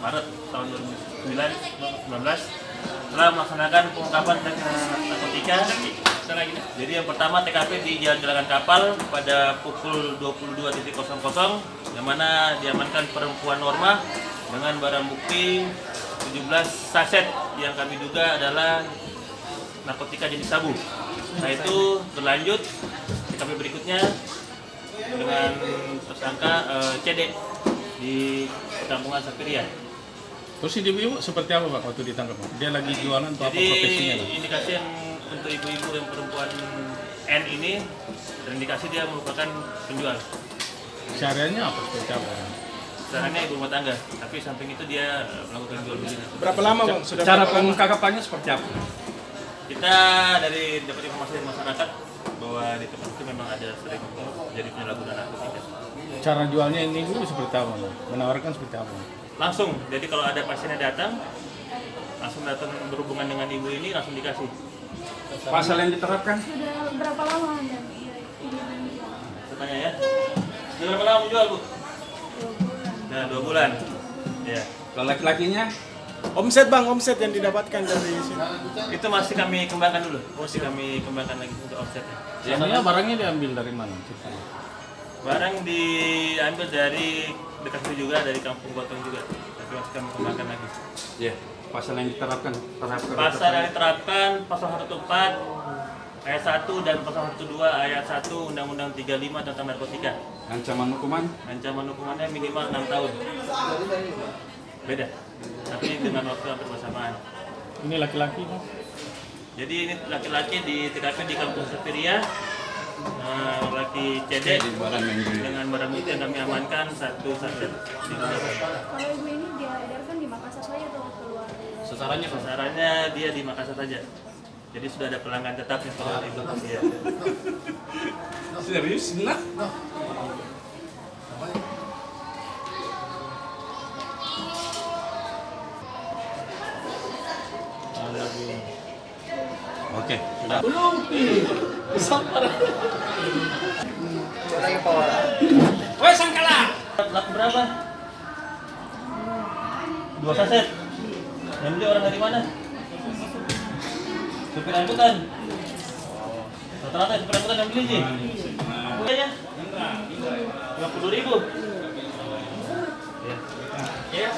Maret tahun 2019 telah melaksanakan pengungkapan narkotika. Jadi yang pertama TKP di Jalan Galangan Kapal pada pukul 22.00 yang mana diamankan perempuan Norma dengan barang bukti 17 saset yang kami duga adalah narkotika jenis sabu. Nah itu berlanjut TKP berikutnya dengan tersangka CD di Perkampungan Sapiria. Terus ibu-ibu seperti apa Pak waktu ditangkap? Dia lagi jualan atau apa profesinya? Jadi indikasi yang untuk ibu-ibu yang perempuan N ini terindikasi dia merupakan penjual. Sehariannya apa seperti apa? Sehariannya ibu rumah tangga, tapi samping itu dia melakukan jual beli. Berapa lama Bang? Sudah cara pengungkapannya seperti apa? Kita dari dapat informasi dari masyarakat bahwa di tempat itu memang ada sering jadi penyalahgunaan narkotika. Cara jualnya ini dulu seperti apa? Menawarkan seperti apa? Langsung, jadi kalau ada pasiennya datang, langsung datang berhubungan dengan ibu ini langsung dikasih. Pasal yang diterapkan? Sudah berapa lama Anda? Saya tanya ya. Sudah berapa lama menjual Bu? 2 bulan. Nah 2 bulan. Ya. Kalau laki-lakinya? omset Bang, omset yang didapatkan dari sini. Itu masih kami kembangkan dulu. Masih kami kembangkan lagi untuk offsetnya. Biasanya barangnya diambil dari mana? Barang diambil dari dekat sini juga, dari Kampung Gotong juga. Tapi masih kami kembangkan lagi. Ya, pasal yang diterapkan. Pasal yang diterapkan pasal 114 ayat 1 dan pasal 112 ayat 1 Undang-Undang 35 tentang narkotika. Ancaman hukuman? Ancaman hukumannya minimal 6 tahun. Beda. Tapi dengan waktu hampir bersamaan. Ini laki-laki? Jadi ini laki-laki di TKP di Kampung Sapiria. Laki CD dengan barang bukti yang kami amankan 1 saset di Kalau ibu ini diedarkan di Makassar saja atau keluar? Sasarannya dia di Makassar saja. Jadi sudah ada pelanggan tetap yang sudah ibu. Ya. Serius? Nah? Oke, sudah. Belum. Sampar. Woi sangkala. Laku berapa? 2 saset. Yang beli orang dari mana? Supir angkutan. Rata-rata supir angkutan yang beli sih. Aja. 50.000. Ya. Ya.